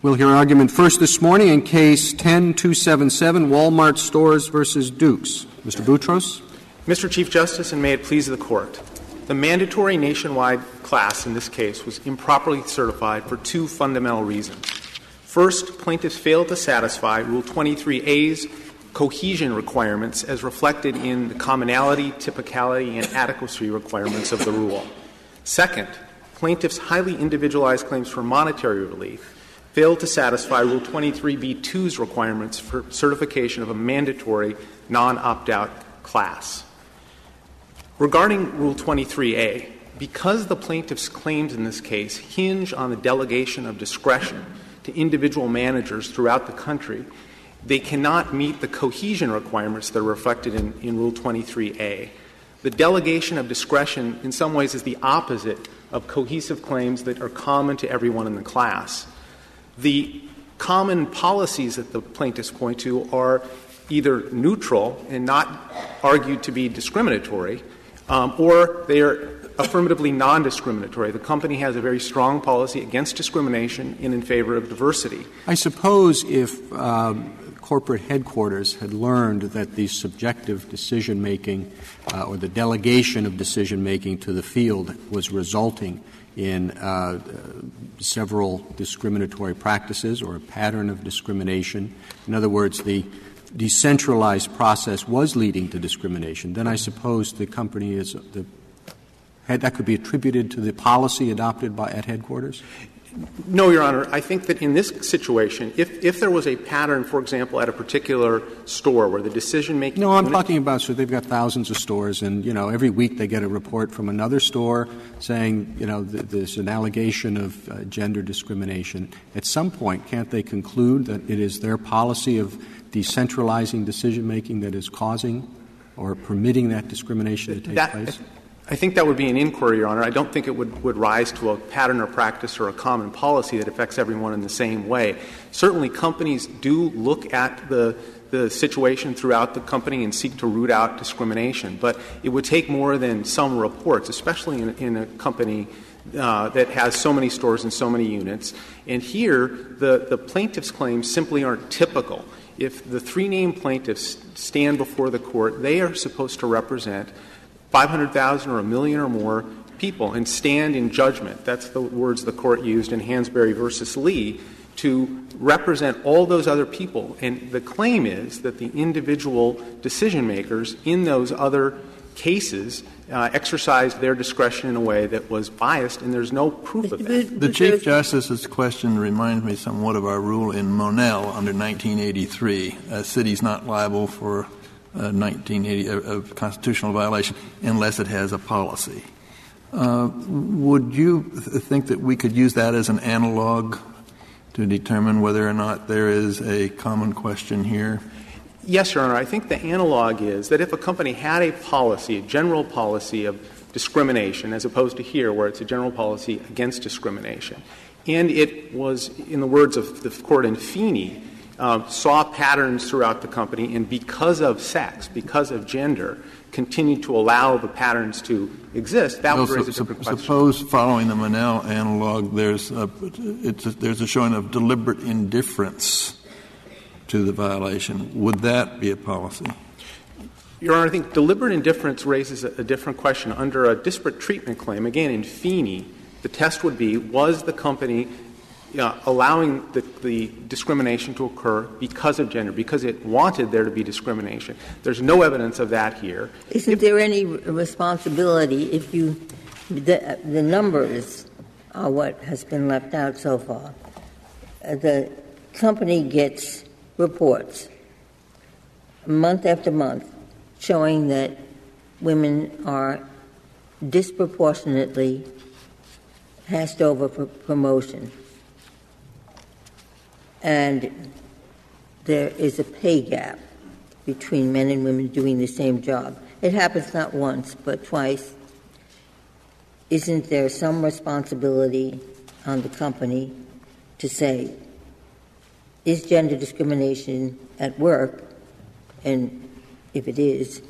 We'll hear argument first this morning in Case 10-277, Walmart Stores versus Dukes. Mr. Boutros. Mr. Chief Justice, and may it please the Court, the mandatory nationwide class in this case was improperly certified for two fundamental reasons. First, plaintiffs failed to satisfy Rule 23A's cohesion requirements as reflected in the commonality, typicality, and adequacy requirements of the rule. Second, plaintiffs' highly individualized claims for monetary relief failed to satisfy Rule 23B2's requirements for certification of a mandatory non-opt-out class. Regarding Rule 23A, because the plaintiffs' claims in this case hinge on the delegation of discretion to individual managers throughout the country, they cannot meet the cohesion requirements that are reflected in Rule 23A. The delegation of discretion in some ways is the opposite of cohesive claims that are common to everyone in the class. The common policies that the plaintiffs point to are either neutral and not argued to be discriminatory, or they are affirmatively non-discriminatory. The company has a very strong policy against discrimination and in favor of diversity. I suppose if corporate headquarters had learned that the subjective decision-making or the delegation of decision-making to the field was resulting in several discriminatory practices or a pattern of discrimination. In other words, the decentralized process was leading to discrimination. Then I suppose the company that could be attributed to the policy adopted at headquarters? No, Your Honor. I think that in this situation, if there was a pattern, for example, at a particular store where the decision-making— No, I'm talking about, so they've got thousands of stores, and, every week they get a report from another store saying, there's an allegation of gender discrimination. At some point, can't they conclude that it is their policy of decentralizing decision-making that is causing or permitting that discrimination to take place? I think that would be an inquiry, Your Honor. I don't think it would rise to a pattern or practice or a common policy that affects everyone in the same way. Certainly, companies do look at the situation throughout the company and seek to root out discrimination. But it would take more than some reports, especially in a company that has so many stores and so many units. And here, the plaintiffs' claims simply aren't typical. If the three named plaintiffs stand before the court, they are supposed to represent 500,000 or a million or more people and stand in judgment. That's the words the court used in Hansberry versus Lee, to represent all those other people. And the claim is that the individual decision makers in those other cases exercised their discretion in a way that was biased, and there's no proof of that. The Chief Justice's question reminds me somewhat of our rule in Monell under 1983. A city's not liable for a constitutional violation unless it has a policy. Would you think that we could use that as an analog to determine whether or not there is a common question here? Yes, Your Honor. I think the analog is that if a company had a policy, a general policy of discrimination, as opposed to here where it's a general policy against discrimination, and it was, in the words of the court in Feeney, saw patterns throughout the company, and because of sex, because of gender, continued to allow the patterns to exist, that would raise a different question. Suppose, following the Monell analog, there's a showing of deliberate indifference to the violation. Would that be a policy? Your Honor, I think deliberate indifference raises a different question. Under a disparate treatment claim, again, in Feeney, the test would be, was the company allowing the discrimination to occur because of gender, because it wanted there to be discrimination. There's no evidence of that here. Isn't there any responsibility if the numbers are what has been left out so far? The company gets reports month after month showing that women are disproportionately passed over for promotion. And there is a pay gap between men and women doing the same job. It happens not once, but twice. Isn't there some responsibility on the company to say, is gender discrimination at work? And if it is,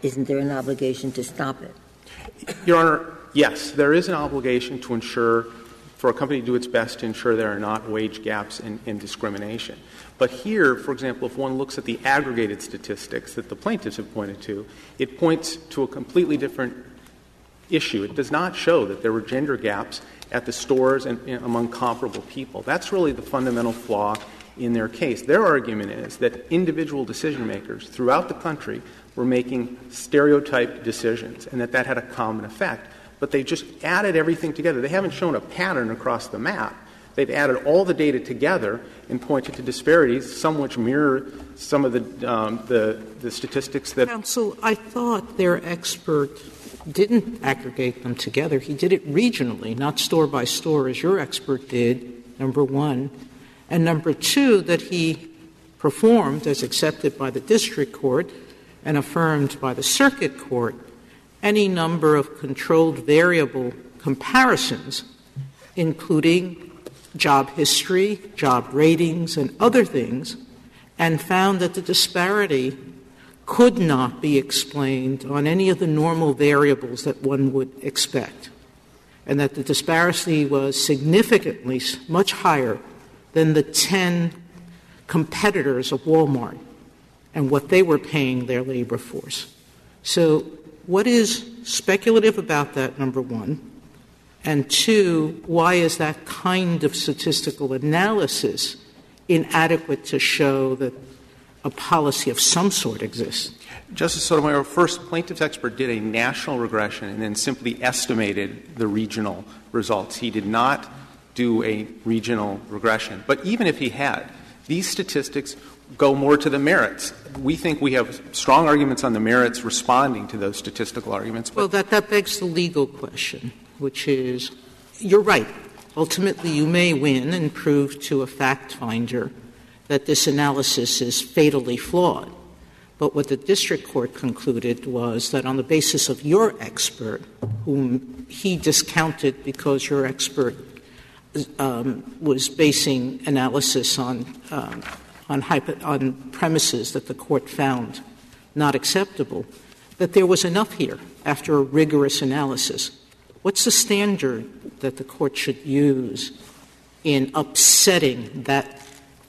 isn't there an obligation to stop it? Your Honor, yes, there is an obligation to ensure for a company to do its best to ensure there are not wage gaps and discrimination. But here, for example, if one looks at the aggregated statistics that the plaintiffs have pointed to, it points to a completely different issue. It does not show that there were gender gaps at the stores and among comparable people. That's really the fundamental flaw in their case. Their argument is that individual decision makers throughout the country were making stereotyped decisions and that had a common effect. But they just added everything together. They haven't shown a pattern across the map. They've added all the data together and pointed to disparities, some which mirror some of the statistics that. Counsel, I thought their expert didn't aggregate them together. He did it regionally, not store by store, as your expert did, number one. And number two, that he performed, as accepted by the district court and affirmed by the circuit court, any number of controlled variable comparisons, including job history, job ratings, and other things, and found that the disparity could not be explained on any of the normal variables that one would expect, and that the disparity was significantly much higher than the 10 competitors of Walmart and what they were paying their labor force. So what is speculative about that, number one? And two, why is that kind of statistical analysis inadequate to show that a policy of some sort exists? Justice Sotomayor, first, plaintiff's expert did a national regression and then simply estimated the regional results. He did not do a regional regression. But even if he had, these statistics go more to the merits. We think we have strong arguments on the merits responding to those statistical arguments. Well, that begs the legal question, which is, you're right. Ultimately, you may win and prove to a fact finder that this analysis is fatally flawed. But what the district court concluded was that on the basis of your expert, whom he discounted because your expert was basing analysis on premises that the court found not acceptable, that there was enough here after a rigorous analysis. What's the standard that the court should use in upsetting that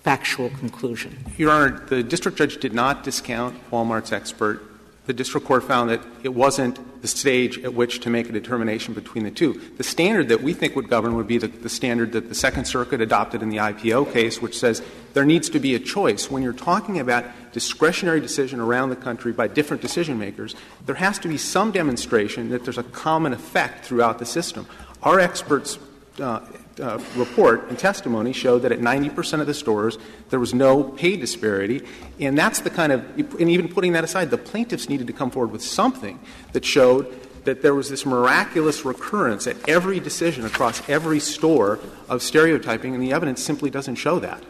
factual conclusion? Your Honor, the district judge did not discount Walmart's expert. The district court found that it wasn't the stage at which to make a determination between the two. The standard that we think would govern would be the standard that the Second Circuit adopted in the IPO case, which says there needs to be a choice. When you're talking about discretionary decision around the country by different decision makers, there has to be some demonstration that there's a common effect throughout the system. Our experts' report and testimony showed that at 90% of the stores there was no pay disparity, and that's the kind of — and even putting that aside, the plaintiffs needed to come forward with something that showed that there was this miraculous recurrence at every decision across every store of stereotyping, and the evidence simply doesn't show that.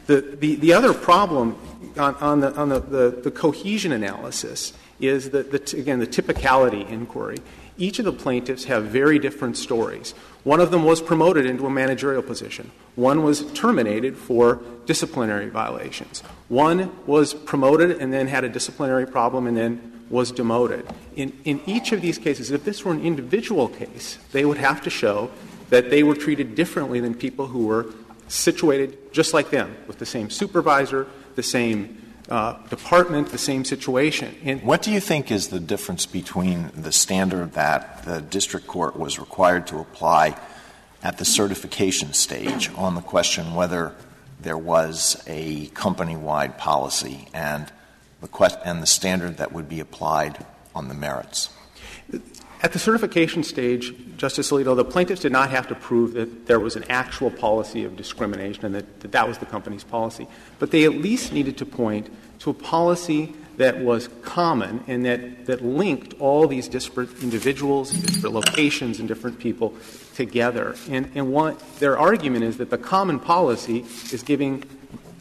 The other problem on the cohesion analysis is that, again, the typicality inquiry. Each of the plaintiffs have very different stories. One of them was promoted into a managerial position. One was terminated for disciplinary violations. One was promoted and then had a disciplinary problem and then was demoted. In each of these cases, if this were an individual case, they would have to show that they were treated differently than people who were situated just like them, with the same supervisor, the same department, the same situation. And what do you think is the difference between the standard that the district court was required to apply at the certification stage on the question whether there was a company-wide policy and the standard that would be applied on the merits? At the certification stage, Justice Alito, the plaintiffs did not have to prove that there was an actual policy of discrimination and that was the company's policy. But they at least needed to point to a policy that was common and that linked all these disparate individuals, different locations, and different people together. And their argument is that the common policy is giving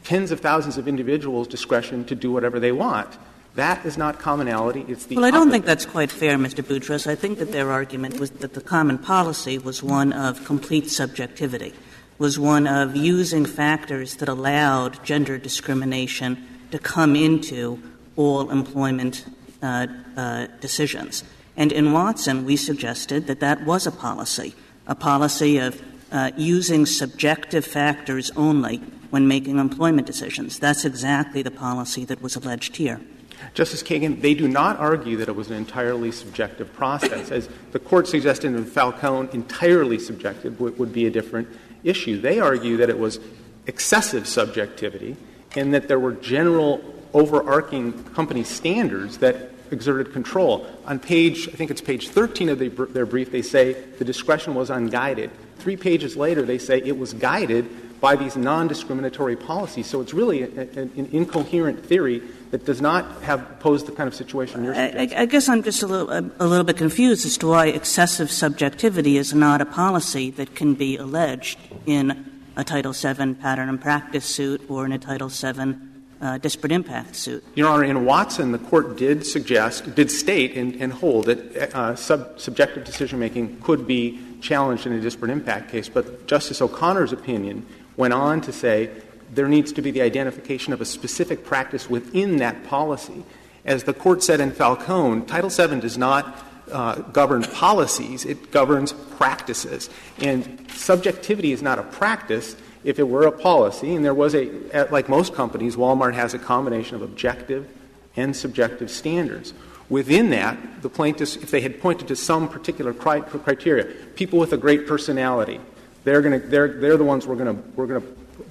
tens of thousands of individuals discretion to do whatever they want. That is not commonality. It's the Well, I don't think that's quite fair, Mr. Boutros. I think that their argument was that the common policy was one of complete subjectivity, was one of using factors that allowed gender discrimination to come into all employment decisions. And in Watson, we suggested that that was a policy of using subjective factors only when making employment decisions. That's exactly the policy that was alleged here. Justice Kagan, they do not argue that it was an entirely subjective process. As the Court suggested in Falcone, entirely subjective would be a different issue. They argue that it was excessive subjectivity and that there were general overarching company standards that exerted control. On page, I think it's page 13 of their brief, they say the discretion was unguided. 3 pages later, they say it was guided by these non-discriminatory policies. So it's really an incoherent theory that does not pose the kind of situation you're suggesting. I guess I'm just a little bit confused as to why excessive subjectivity is not a policy that can be alleged in a Title VII pattern and practice suit or in a Title VII disparate impact suit. Your Honor, in Watson, the Court did state and hold that subjective decision-making could be challenged in a disparate impact case. But Justice O'Connor's opinion went on to say there needs to be the identification of a specific practice within that policy. As the Court said in Falcone, Title VII does not govern policies. It governs practices. And subjectivity is not a practice if it were a policy. And there was like most companies, Walmart has a combination of objective and subjective standards. Within that, the plaintiffs, if they had pointed to some particular criteria, people with a great personality, they're the ones we're going to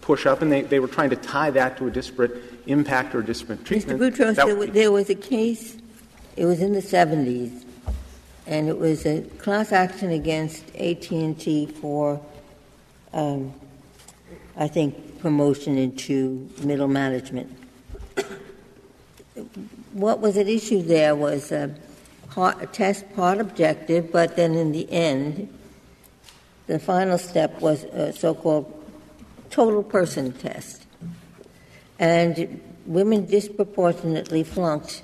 push up, and they were trying to tie that to a disparate impact or disparate treatment. Mr. Boutros, there was a case, it was in the 70s, and it was a class action against AT&T for, I think, promotion into middle management. What was at issue there was a test part objective, but then in the end, the final step was a so-called total person test. And women disproportionately flunked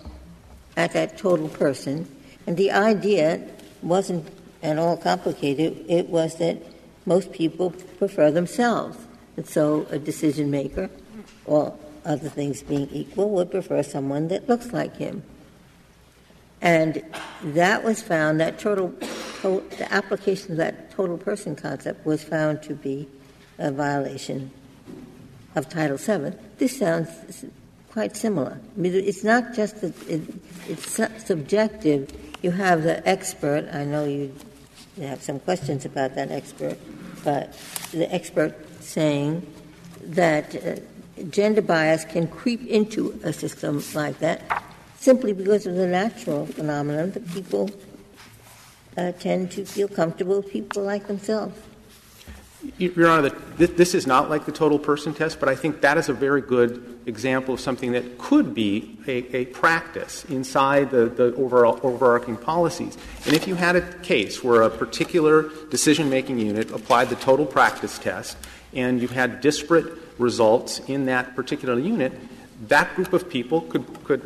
at that total person. And the idea wasn't at all complicated. It was that most people prefer themselves. And so a decision maker, all other things being equal, would prefer someone that looks like him. And that was found, that the application of that total person concept was found to be a violation of Title VII. This sounds quite similar. I mean, it's not just that it's subjective. You have the expert. I know you have some questions about that expert, but the expert saying that gender bias can creep into a system like that simply because of the natural phenomenon that people tend to feel comfortable with people like themselves. Your Honor, this is not like the total person test, but I think that is a very good example of something that could be a practice inside the overarching policies. And if you had a case where a particular decision-making unit applied the total practice test and you had disparate results in that particular unit, that group of people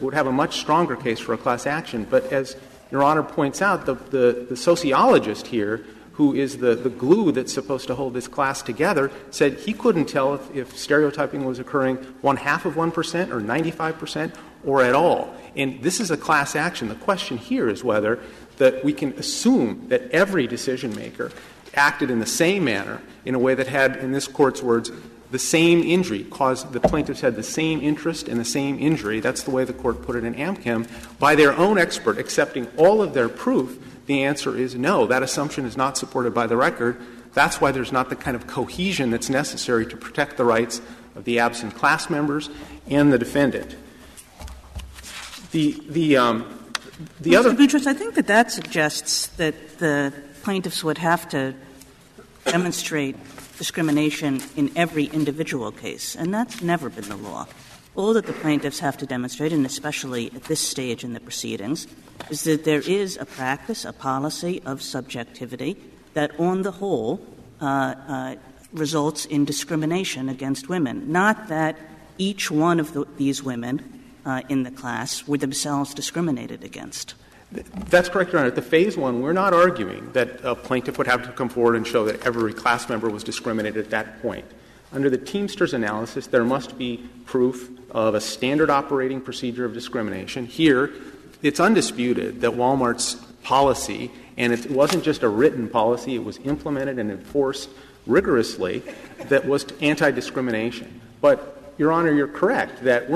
would have a much stronger case for a class action. But as Your Honor points out, the sociologist here, who is the glue that's supposed to hold this class together, said he couldn't tell if stereotyping was occurring 0.5% or 95% or at all. And this is a class action. The question here is whether that we can assume that every decision maker acted in the same manner, in a way that had, in this Court's words, the same injury, caused the plaintiffs had the same interest and the same injury. That's the way the Court put it in Amchem. By their own expert accepting all of their proof, the answer is no. That assumption is not supported by the record. That's why there's not the kind of cohesion that's necessary to protect the rights of the absent class members and the defendant. The other Mr. Boutros, I think that suggests that the plaintiffs would have to demonstrate discrimination in every individual case, and that's never been the law. All that the plaintiffs have to demonstrate, and especially at this stage in the proceedings, is that there is a practice, a policy of subjectivity that, on the whole, results in discrimination against women, not that each one of these women in the class were themselves discriminated against. That's correct, Your Honor. At the Phase 1, we're not arguing that a plaintiff would have to come forward and show that every class member was discriminated at that point. Under the Teamsters analysis, there must be proof of a standard operating procedure of discrimination. Here, it's undisputed that Walmart's policy, and it wasn't just a written policy, it was implemented and enforced rigorously that was anti-discrimination. But, Your Honor, you're correct that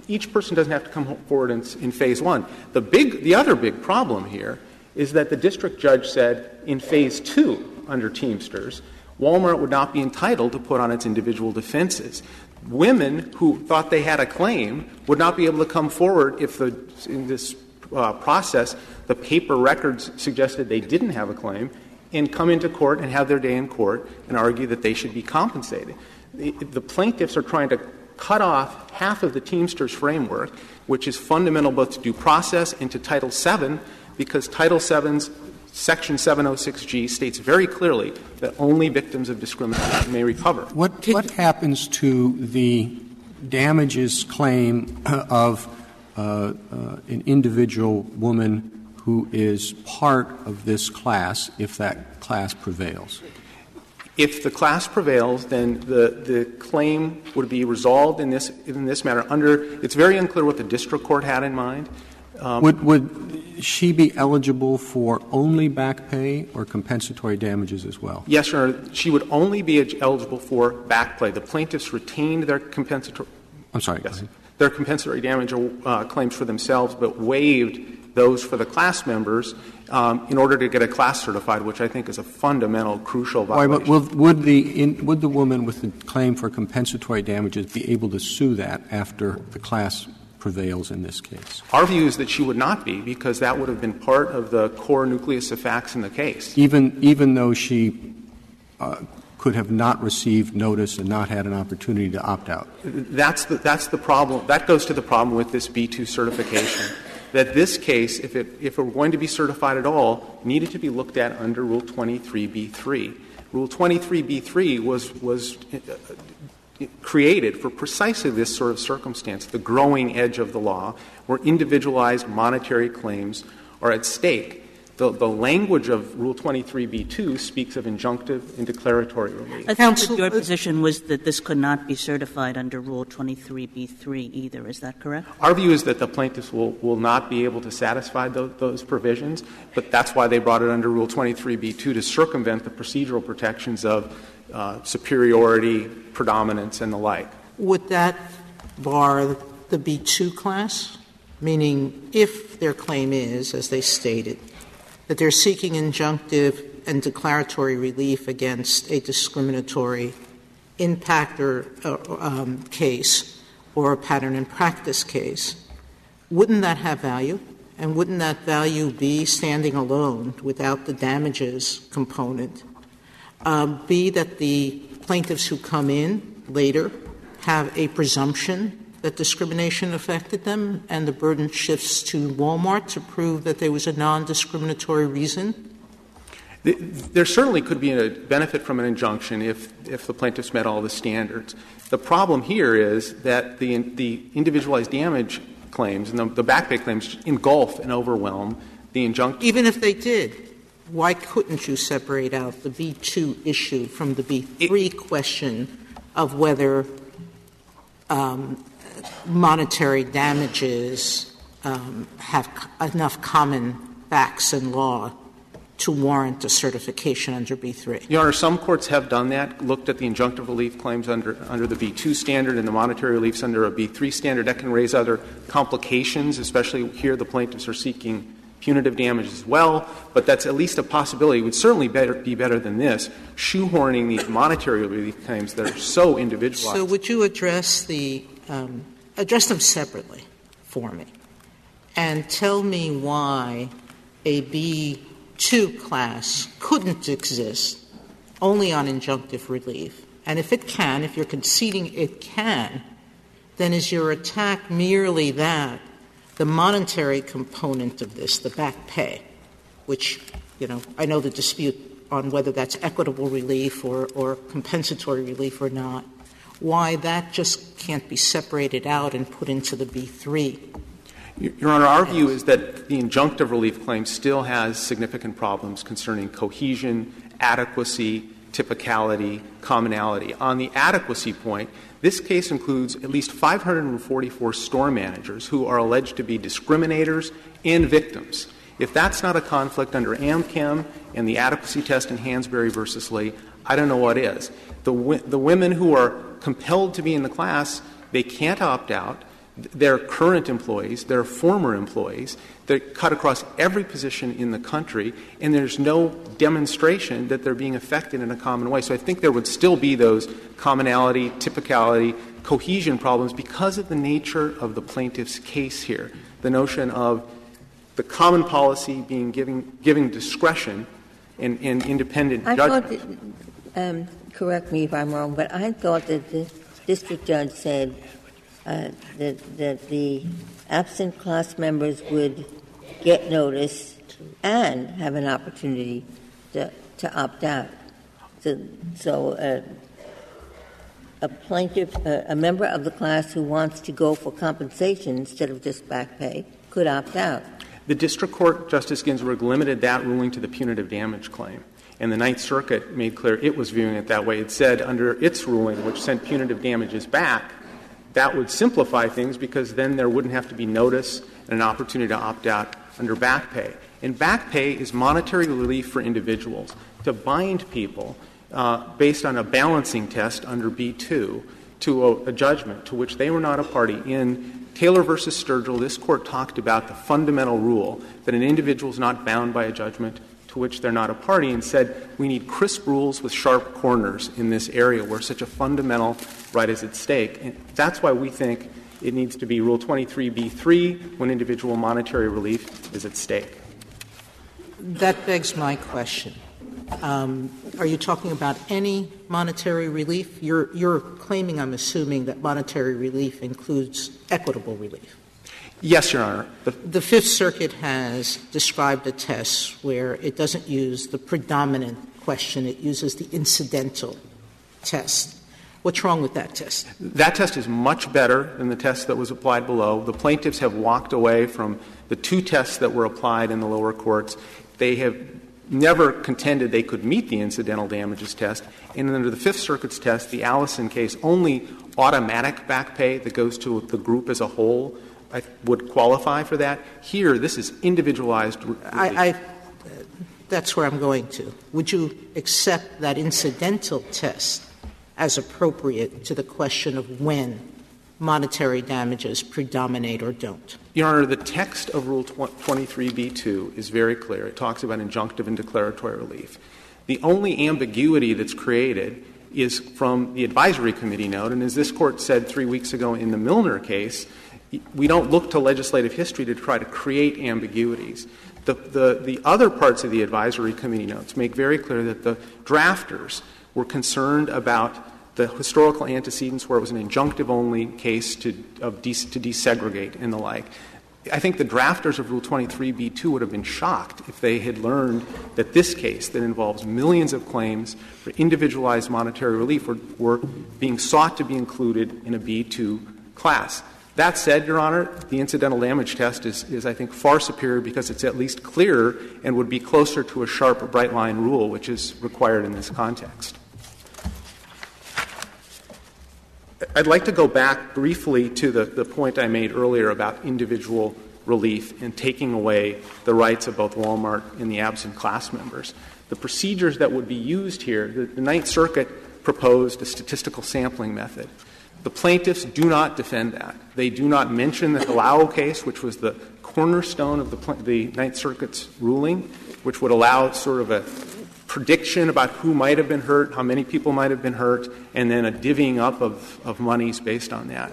each person doesn't have to come forward in Phase 1. The other big problem here is that the district judge said in Phase 2 under Teamsters, Walmart would not be entitled to put on its individual defenses. Women who thought they had a claim would not be able to come forward if in this process the paper records suggested they didn't have a claim and come into court and have their day in court and argue that they should be compensated. The plaintiffs are trying to cut off half of the Teamsters framework, which is fundamental both to due process and to Title VII, because Title VII's Section 706G states very clearly that only victims of discrimination may recover. What happens to the damages claim of an individual woman who is part of this class if that class prevails? If the class prevails, then the claim would be resolved in this manner. It's very unclear what the district court had in mind. Would she be eligible for only back pay or compensatory damages as well? Yes, Your Honor. She would only be eligible for back pay. The plaintiffs retained their compensatory. I'm sorry. Yes, their compensatory damage claims for themselves, but waived those for the class members in order to get a class certified, which I think is a fundamental, crucial violation. But would the woman with the claim for compensatory damages be able to sue that after the class prevails in this case? Our view is that she would not be, because that would have been part of the core nucleus of facts in the case. Even though she could have not received notice and not had an opportunity to opt out. That's the problem. That goes to the problem with this B-2 certification, that this case, if it were going to be certified at all, needed to be looked at under Rule 23b-3. Rule 23b-3 was created for precisely this sort of circumstance, the growing edge of the law, where individualized monetary claims are at stake. The language of Rule 23b-2 speaks of injunctive and declaratory relief. I thought that your position was that this could not be certified under Rule 23b-3 either. Is that correct? Our view is that the plaintiffs will not be able to satisfy those provisions, but that's why they brought it under Rule 23b-2 to circumvent the procedural protections of superiority, predominance, and the like. Would that bar the B-2 class? Meaning, if their claim is, as they stated, that they're seeking injunctive and declaratory relief against a discriminatory impact or case or a pattern and practice case, wouldn't that have value? And wouldn't that value be standing alone without the damages component? Be that the plaintiffs who come in later have a presumption that discrimination affected them, and the burden shifts to Walmart to prove that there was a non-discriminatory reason? There certainly could be a benefit from an injunction if the plaintiffs met all the standards. The problem here is that the individualized damage claims and the back pay claims engulf and overwhelm the injunction. Even if they did, why couldn't you separate out the B-2 issue from the B-3 question of whether monetary damages have enough common facts and law to warrant a certification under B-3? Your Honor, some courts have done that, looked at the injunctive relief claims under the B-2 standard and the monetary reliefs under a B-3 standard. That can raise other complications, especially here the plaintiffs are seeking punitive damage as well, but that's at least a possibility. It would certainly be better than this, shoehorning these monetary relief claims that are so individualized. So would you address address them separately for me and tell me why a B-2 class couldn't exist only on injunctive relief? And if it can, if you're conceding it can, then is your attack merely that the monetary component of this, the back pay, which, I know the dispute on whether that's equitable relief or compensatory relief or not, why that just can't be separated out and put into the B-3? Your Honor, our view is that the injunctive relief claim still has significant problems concerning cohesion, adequacy, typicality, commonality. On the adequacy point, this case includes at least 544 store managers who are alleged to be discriminators and victims. If that's not a conflict under AmChem and the adequacy test in Hansberry v. Lee, I don't know what is. The women who are compelled to be in the class, they can't opt out. They're current employees. They're former employees. They're cut across every position in the country, and there's no demonstration that they're being affected in a common way. So I think there would still be those commonality, typicality, cohesion problems because of the nature of the plaintiff's case here, the notion of the common policy being giving discretion and independent judgment. Correct me if I'm wrong, but I thought that the district judge said that the absent class members would get notice and have an opportunity to opt out. So a plaintiff, a member of the class who wants to go for compensation instead of just back pay could opt out. The district court, Justice Ginsburg, limited that ruling to the punitive damage claim. And the Ninth Circuit made clear it was viewing it that way. It said under its ruling, which sent punitive damages back, that would simplify things because then there wouldn't have to be notice and an opportunity to opt out under back pay. And back pay is monetary relief for individuals to bind people based on a balancing test under B-2 to a judgment to which they were not a party. In Taylor v. Sturgill, this Court talked about the fundamental rule that an individual is not bound by a judgment to which they're not a party and said we need crisp rules with sharp corners in this area where such a fundamental right is at stake. And that's why we think it needs to be Rule 23b-3 when individual monetary relief is at stake. That begs my question. Are you talking about any monetary relief? You're claiming, I'm assuming, that monetary relief includes equitable relief. Yes, Your Honor. The Fifth Circuit has described a test where it doesn't use the predominant question. It uses the incidental test. What's wrong with that test? That test is much better than the test that was applied below. The plaintiffs have walked away from the two tests that were applied in the lower courts. They have never contended they could meet the incidental damages test. And under the Fifth Circuit's test, the Allison case, only automatic back pay that goes to the group as a whole would qualify for that. Here, this is individualized. That's where I'm going to. Would you accept that incidental test as appropriate to the question of when monetary damages predominate or don't? Your Honor, the text of Rule 23b-2 is very clear. It talks about injunctive and declaratory relief. The only ambiguity that's created is from the advisory committee note, and as this Court said 3 weeks ago in the Milner case, we don't look to legislative history to try to create ambiguities. The other parts of the advisory committee notes make very clear that the drafters were concerned about the historical antecedents where it was an injunctive-only case to desegregate and the like. I think the drafters of Rule 23b-2 would have been shocked if they had learned that this case that involves millions of claims for individualized monetary relief were being sought to be included in a B-2 class. That said, Your Honor, the incidental damage test is, I think, far superior because it's at least clearer and would be closer to a sharp or bright-line rule, which is required in this context. I'd like to go back briefly to the point I made earlier about individual relief and taking away the rights of both Walmart and the absent class members. The procedures that would be used here, the Ninth Circuit proposed a statistical sampling method. The plaintiffs do not defend that. They do not mention the Halao case, which was the cornerstone of the Ninth Circuit's ruling, which would allow sort of a prediction about who might have been hurt, how many people might have been hurt, and then a divvying up of monies based on that.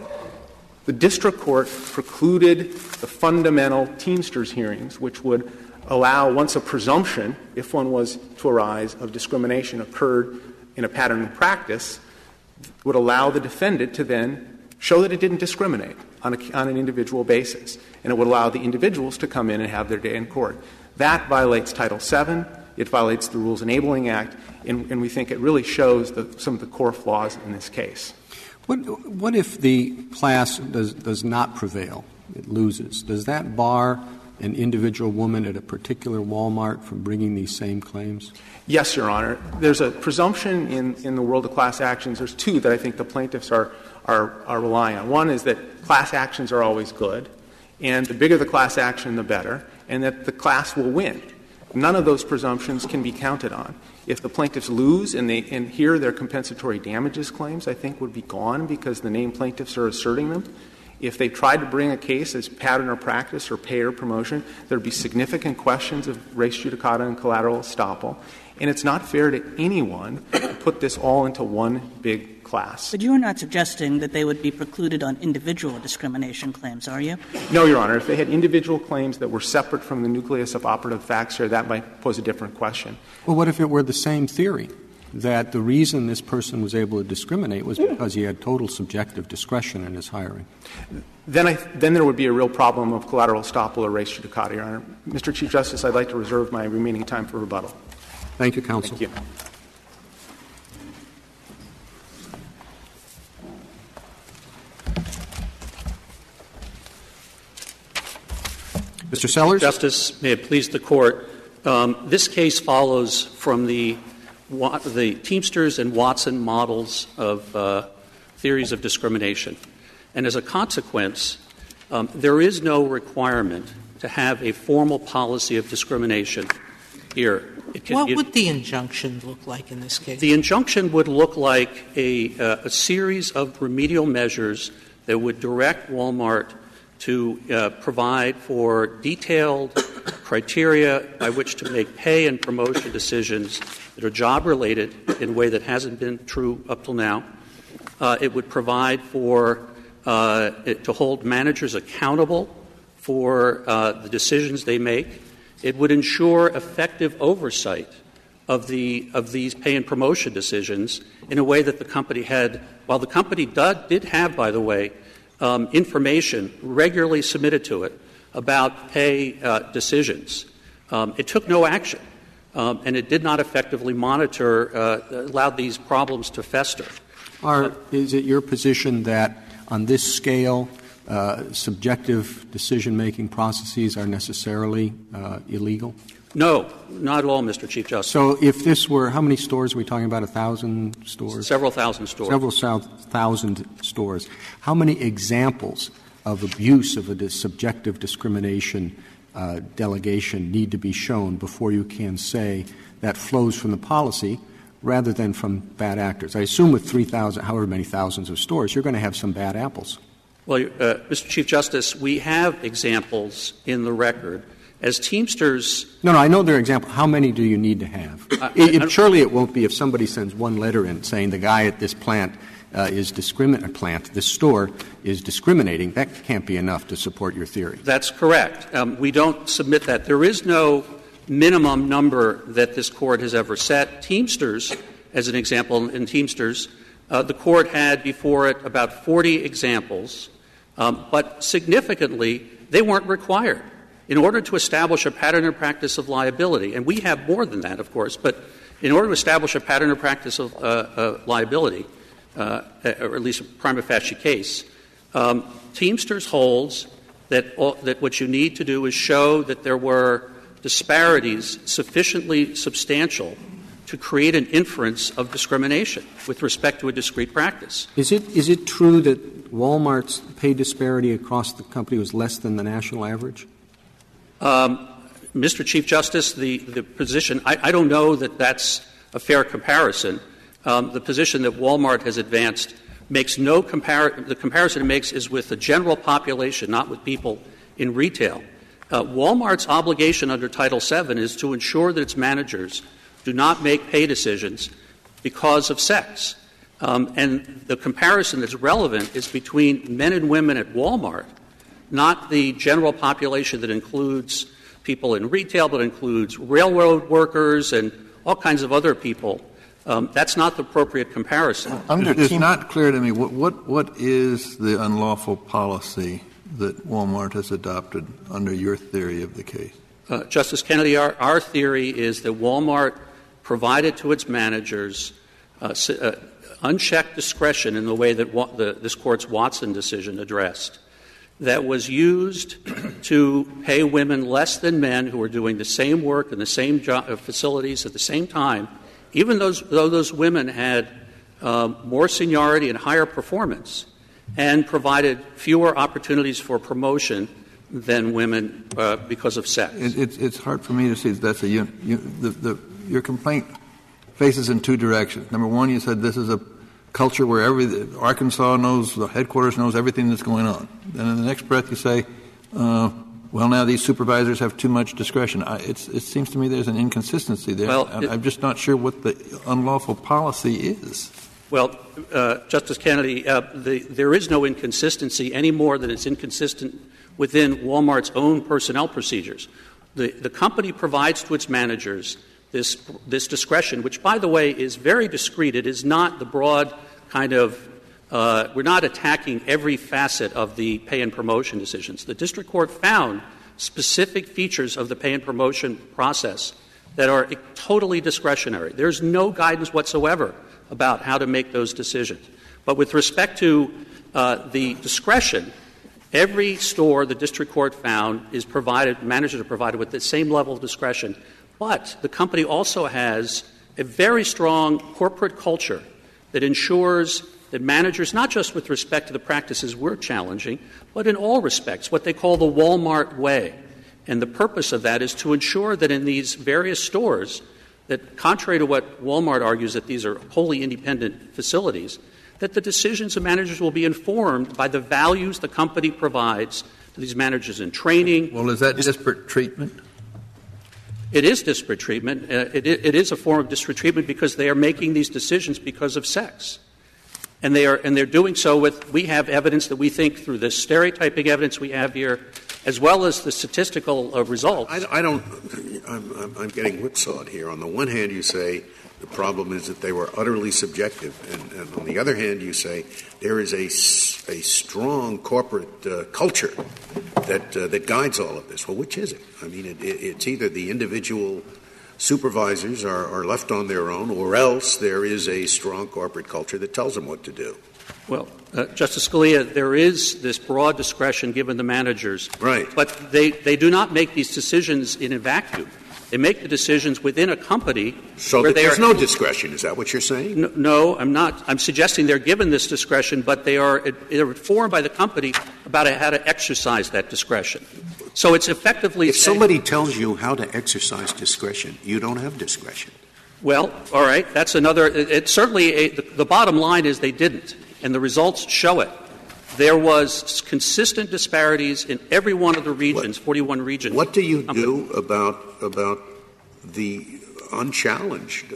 The district court precluded the fundamental Teamsters hearings, which would allow, once a presumption, if one was to arise, of discrimination occurred in a pattern of practice, would allow the defendant to then show that it didn't discriminate on an individual basis. And it would allow the individuals to come in and have their day in court. That violates Title VII. It violates the Rules Enabling Act. And we think it really shows some of the core flaws in this case. What if the class does not prevail? It loses. Does that bar an individual woman at a particular Walmart from bringing these same claims? Yes, Your Honor. There's a presumption in the world of class actions. There's two that I think the plaintiffs are relying on. One is that class actions are always good, and the bigger the class action, the better, and that the class will win. None of those presumptions can be counted on. If the plaintiffs lose and here their compensatory damages claims, I think, would be gone because the named plaintiffs are asserting them. If they tried to bring a case as pattern or practice or pay or promotion, there would be significant questions of res judicata and collateral estoppel. And it's not fair to anyone to put this all into one big class. But you're not suggesting that they would be precluded on individual discrimination claims, are you? No, Your Honor. If they had individual claims that were separate from the nucleus of operative facts here, that might pose a different question. Well, what if it were the same theory, that the reason this person was able to discriminate was because he had total subjective discretion in his hiring? Then there would be a real problem of collateral estoppel or res judicata, Your Honor. Mr. Chief Justice, I'd like to reserve my remaining time for rebuttal. Thank you, counsel. Thank you. Mr. Sellers? Justice, may it please the Court. This case follows from the Teamsters and Watson models of theories of discrimination. And as a consequence, there is no requirement to have a formal policy of discrimination here. What would the injunction look like in this case? The injunction would look like a series of remedial measures that would direct Walmart to provide for detailed criteria by which to make pay and promotion decisions that are job-related in a way that hasn't been true up till now. It would provide for to hold managers accountable for the decisions they make. It would ensure effective oversight of these pay and promotion decisions in a way that the company had, while the company did have, by the way, information regularly submitted to it about pay decisions. It took no action, and it did not effectively monitor, allowed these problems to fester. Is it your position that on this scale, subjective decision-making processes are necessarily illegal? No, not at all, Mr. Chief Justice. So if this were, how many stores are we talking about, 1,000 stores? Several thousand stores. Several thousand stores. How many examples of abuse of a subjective discrimination delegation need to be shown before you can say that flows from the policy rather than from bad actors? I assume with 3,000, however many thousands of stores, you're going to have some bad apples. Well, Mr. Chief Justice, we have examples in the record. As Teamsters — No, I know there are examples. How many do you need to have? Surely it won't be if somebody sends one letter in saying the guy at this plant this store is discriminating. That can't be enough to support your theory. That's correct. We don't submit that. There is no minimum number that this Court has ever set. Teamsters, as an example, in Teamsters, the Court had before it about 40 examples, but significantly, they weren't required. In order to establish a pattern or practice of liability, and we have more than that, of course, but in order to establish a pattern or practice of liability, or at least a prima facie case, Teamsters holds that what you need to do is show that there were disparities sufficiently substantial to create an inference of discrimination with respect to a discrete practice. Is it true that Walmart's pay disparity across the company was less than the national average? Mr. Chief Justice, the position — I don't know that that's a fair comparison. The position that Walmart has advanced makes no the comparison it makes is with the general population, not with people in retail. Walmart's obligation under Title VII is to ensure that its managers do not make pay decisions because of sex. And the comparison that's relevant is between men and women at Walmart, not the general population that includes people in retail, but includes railroad workers and all kinds of other people. That's not the appropriate comparison. It's not clear to me what is the unlawful policy that Walmart has adopted under your theory of the case? Justice Kennedy, our theory is that Walmart provided to its managers unchecked discretion in the way that this Court's Watson decision addressed, that was used to pay women less than men who were doing the same work in the same facilities at the same time, even though those women had more seniority and higher performance, and provided fewer opportunities for promotion than women because of sex. It's hard for me to see that that's your complaint faces in two directions. Number one, you said this is a culture where Arkansas knows, the headquarters knows everything that's going on. Then in the next breath you say, well, now these supervisors have too much discretion. It seems to me there's an inconsistency there. Well, I'm just not sure what the unlawful policy is. Well, Justice Kennedy, there is no inconsistency any more than it's inconsistent within Walmart's own personnel procedures. The company provides to its managers this discretion, which, by the way, is very discreet. It is not the broad kind of we're not attacking every facet of the pay and promotion decisions. The district court found specific features of the pay and promotion process that are totally discretionary. There's no guidance whatsoever about how to make those decisions. But with respect to the discretion, every store the district court found managers are provided with the same level of discretion. But the company also has a very strong corporate culture that ensures that managers, not just with respect to the practices we're challenging, but in all respects, what they call the Walmart way. And the purpose of that is to ensure that in these various stores, that contrary to what Walmart argues that these are wholly independent facilities, that the decisions of managers will be informed by the values the company provides to these managers in training. Well, is that disparate treatment? It is disparate treatment. It is a form of disparate treatment because they are making these decisions because of sex. And they're doing so we have evidence that we think through the stereotyping evidence we have here, as well as the statistical results. I'm getting whipsawed here. On the one hand, you say the problem is that they were utterly subjective, and on the other hand, you say there is a strong corporate culture that guides all of this. Well, which is it? I mean, it's either the individual supervisors are left on their own, or else there is a strong corporate culture that tells them what to do. Well, Justice Scalia, there is this broad discretion given the managers. Right. But they do not make these decisions in a vacuum. They make the decisions within a company. So where there's no discretion. Is that what you're saying? No, I'm not. I'm suggesting they're given this discretion, but they're informed by the company about how to exercise that discretion. So it's effectively if somebody tells you how to exercise discretion, you don't have discretion. Well, all right. That's another. It's certainly the bottom line is they didn't, and the results show it. There was consistent disparities in every one of the regions, 41 regions. What do you do about the unchallenged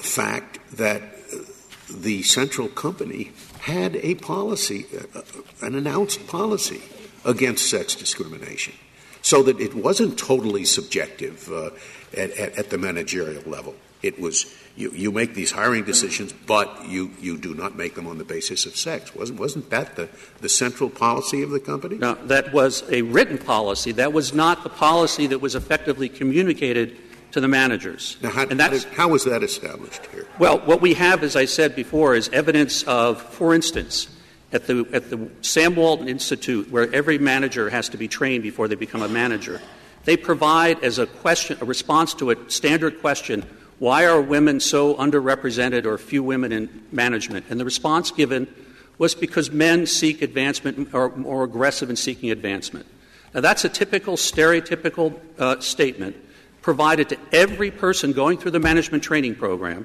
fact that the central company had a policy, an announced policy against sex discrimination, so that it wasn't totally subjective at the managerial level? It was you make these hiring decisions, but you do not make them on the basis of sex. Wasn't that the central policy of the company? No, that was a written policy. That was not the policy that was effectively communicated to the managers. Now, how was that established here? Well, what we have, as I said before, is evidence of, for instance, at the Sam Walton Institute, where every manager has to be trained before they become a manager, they provide as a response to a standard question, why are women so underrepresented or few women in management? And the response given was because men seek advancement or are more aggressive in seeking advancement. Now, that's a typical, stereotypical statement provided to every person going through the management training program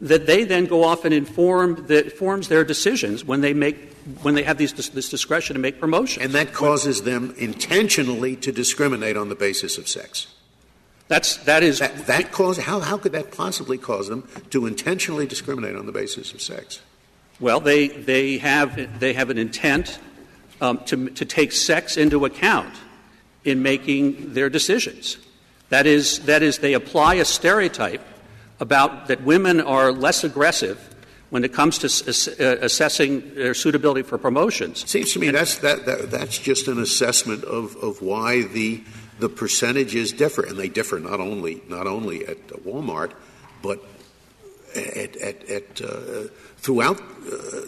that they then go off and informs their decisions when they have this discretion to make promotions. And that causes them intentionally to discriminate on the basis of sex. How could that possibly cause them to intentionally discriminate on the basis of sex? Well, they have an intent to take sex into account in making their decisions. That is, they apply a stereotype about that women are less aggressive when it comes to assessing their suitability for promotions. Seems to me that's just an assessment of why the percentages differ, and they differ not only at Walmart, but at throughout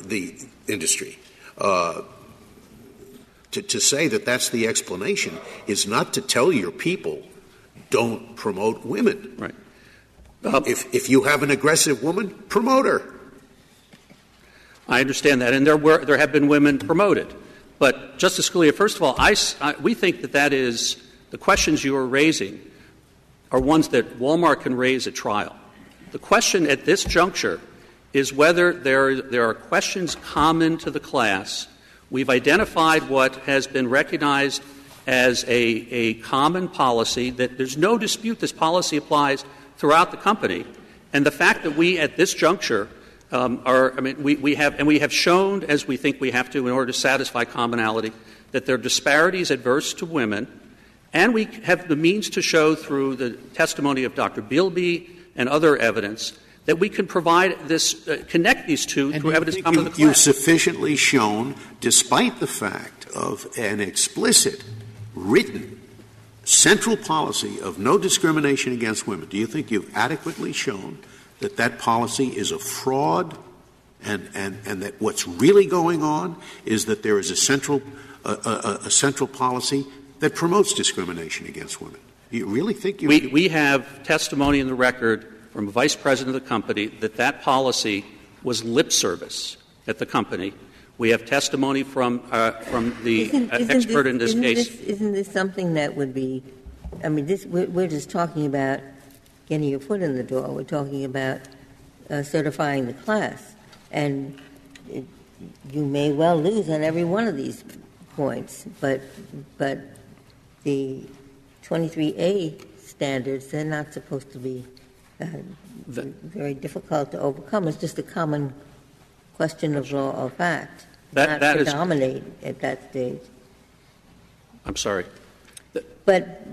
the industry. To say that that's the explanation is not to tell your people don't promote women. Right. If you have an aggressive woman, promote her. I understand that, and there have been women promoted. But, Justice Scalia, first of all, we think that is the questions you are raising are ones that Walmart can raise at trial. The question at this juncture is whether there are questions common to the class. We've identified what has been recognized as a common policy, that there's no dispute this policy applies throughout the company. And the fact that we at this juncture we have shown, as we think we have to in order to satisfy commonality, that there are disparities adverse to women, and we have the means to show through the testimony of Dr. Bilby and other evidence that we can provide this, connect these two through evidence common to the class. You've sufficiently shown, despite the fact of an explicit, written, central policy of no discrimination against women, do you think you've adequately shown that that policy is a fraud and that what's really going on is that there is a central policy that promotes discrimination against women? Do you really think you We have testimony in the record from a vice president of the company that policy was lip service at the company. We have testimony from the expert in this case. Isn't this something that would be — we're just talking about getting your foot in the door. We're talking about certifying the class. And you may well lose on every one of these points, but the 23A standards, they're not supposed to be very difficult to overcome. It's just a common question of law or fact, not predominate at that stage. I'm sorry. But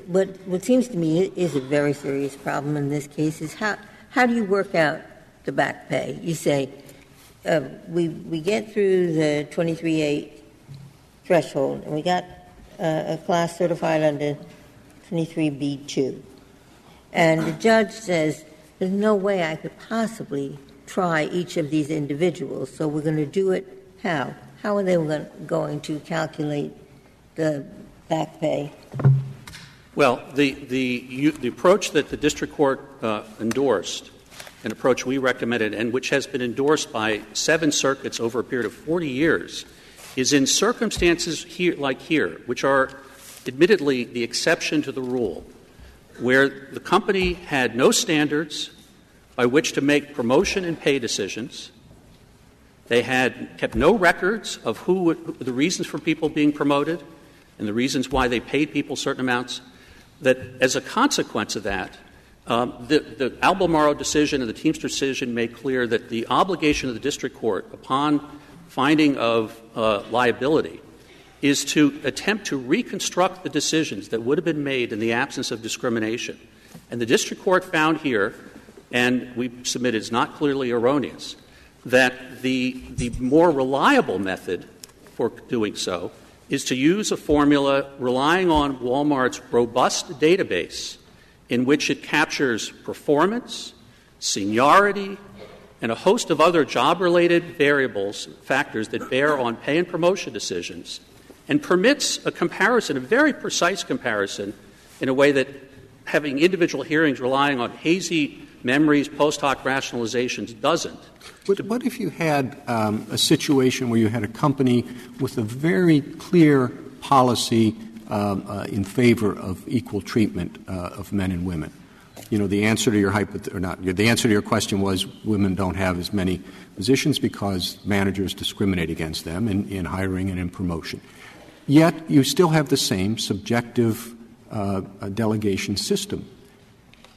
what seems to me is a very serious problem in this case is how do you work out the back pay? You say we get through the 23A threshold, and we got a class certified under 23B2. And the judge says, there's no way I could possibly try each of these individuals, so we're going to do it how? How are they going to calculate the back pay? Well, the approach that the district court endorsed, an approach we recommended and which has been endorsed by 7 circuits over a period of 40 years, is in circumstances like here, which are admittedly the exception to the rule, where the company had no standards by which to make promotion and pay decisions. They had kept no records of the reasons for people being promoted and the reasons why they paid people certain amounts, that as a consequence of that, the Albemarle decision and the Teamster decision made clear that the obligation of the district court upon finding of liability is to attempt to reconstruct the decisions that would have been made in the absence of discrimination. And the district court found here, and we submit it's not clearly erroneous, that the more reliable method for doing so is to use a formula relying on Walmart's robust database in which it captures performance, seniority, and a host of other job-related variables, factors that bear on pay and promotion decisions, and permits a comparison, a very precise comparison, in a way that having individual hearings relying on hazy memories, post hoc rationalizations doesn't. What if you had a situation where you had a company with a very clear policy in favor of equal treatment of men and women? You know, the answer to the answer to your question was women don't have as many positions because managers discriminate against them in hiring and in promotion. Yet you still have the same subjective delegation system.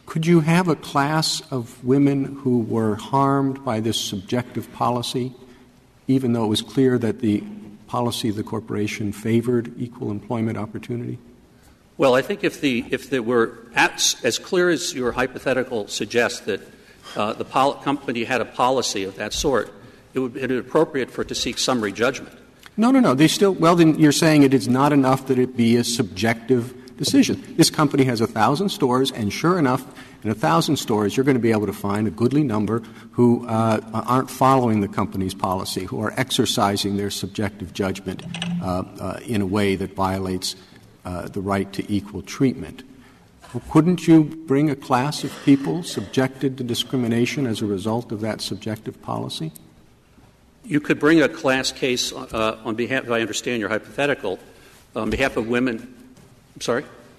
Could you have a class of women who were harmed by this subjective policy, even though it was clear that the policy of the corporation favored equal employment opportunity? Well, I think if there were as clear as your hypothetical suggests that the company had a policy of that sort, it would be appropriate for it to seek summary judgment. No. Then you're saying it is not enough that it be a subjective decision. This company has 1,000 stores, and sure enough, in 1,000 stores, you're going to be able to find a goodly number who aren't following the company's policy, who are exercising their subjective judgment in a way that violates the right to equal treatment. Couldn't you bring a class of people subjected to discrimination as a result of that subjective policy? You could bring a class case on behalf, if I understand your hypothetical, on behalf of women,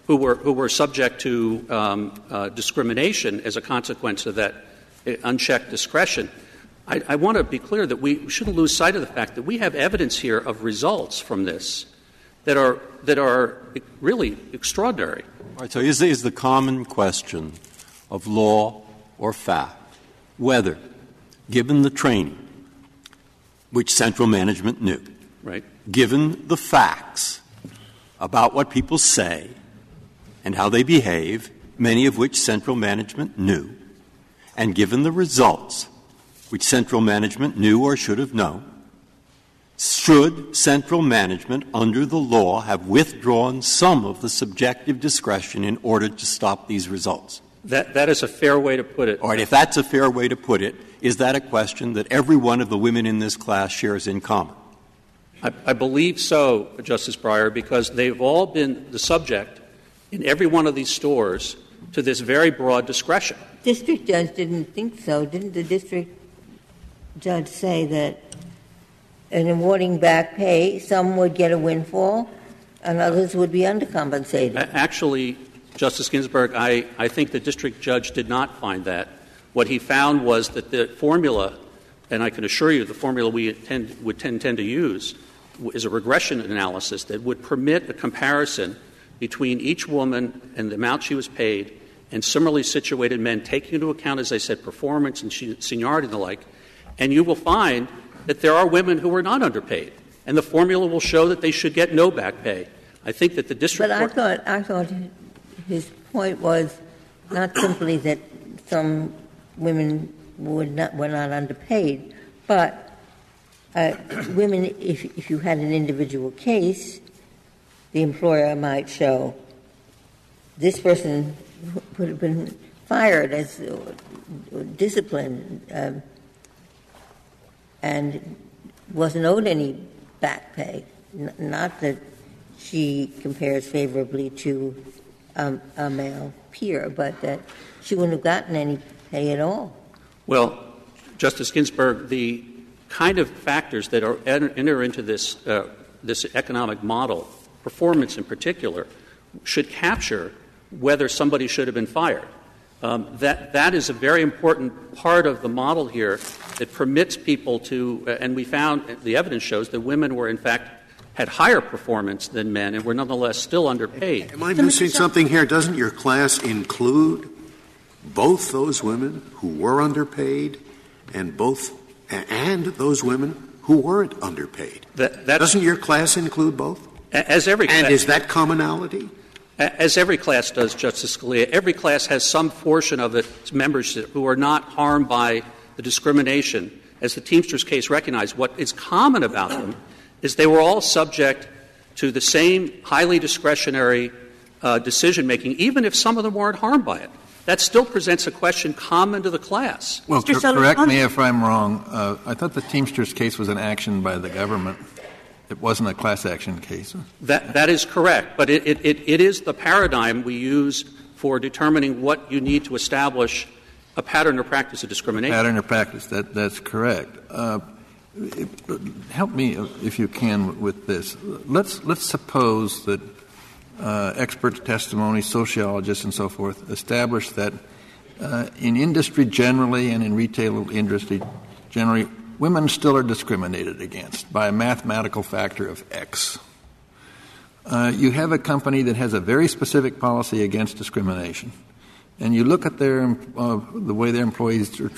who were subject to discrimination as a consequence of that unchecked discretion. I want to be clear that we shouldn't lose sight of the fact that we have evidence here of results from this that are really extraordinary. All right, so is the common question of law or fact whether, given the training which central management knew, right, given the facts about what people say and how they behave, many of which central management knew, and given the results which central management knew or should have known, should central management under the law have withdrawn some of the subjective discretion in order to stop these results? That is a fair way to put it. All right, if that's a fair way to put it, is that a question that every one of the women in this class shares in common? I believe so, Justice Breyer, because they've all been the subject in every one of these stores to this very broad discretion. District judge didn't think so. Didn't the district judge say that in awarding back pay, some would get a windfall and others would be undercompensated? Actually, Justice Ginsburg, I think the district judge did not find that. What he found was that the formula, and I can assure you the formula we would tend to use, is a regression analysis that would permit a comparison between each woman and the amount she was paid and similarly situated men, taking into account, as I said, performance and seniority and the like, and you will find that there are women who are not underpaid, and the formula will show that they should get no back pay. I think that the district court... But I thought his point was not simply that some women were not underpaid, but women, if you had an individual case, the employer might show this person would have been fired as disciplined and wasn't owed any back pay. Not that she compares favorably to a male peer, but that she wouldn't have gotten any pay at all. Well, Justice Ginsburg, the kind of factors that enter into this economic model, performance in particular, should capture whether somebody should have been fired. That is a very important part of the model here that permits people to, and we found, the evidence shows that women were in fact had higher performance than men and were nonetheless still underpaid. Am I missing something here? Doesn't your class include both those women who were underpaid and those women who weren't underpaid? Doesn't your class include both? As every class. And is that commonality? As every class does, Justice Scalia. Every class has some portion of its members who are not harmed by the discrimination. As the Teamsters case recognized, what is common about them is they were all subject to the same highly discretionary decision-making, even if some of them weren't harmed by it. That still presents a question common to the class. Well, correct me if I'm wrong. I thought the Teamsters case was an action by the government. It wasn't a class action case. That is correct, but it is the paradigm we use for determining what you need to establish a pattern or practice of discrimination. Pattern or practice, that's correct. Help me, if you can, with this. Let's suppose that expert testimony, sociologists and so forth, establish that in industry generally and in retail industry generally, women still are discriminated against by a mathematical factor of X. You have a company that has a very specific policy against discrimination, and you look at the way their employees are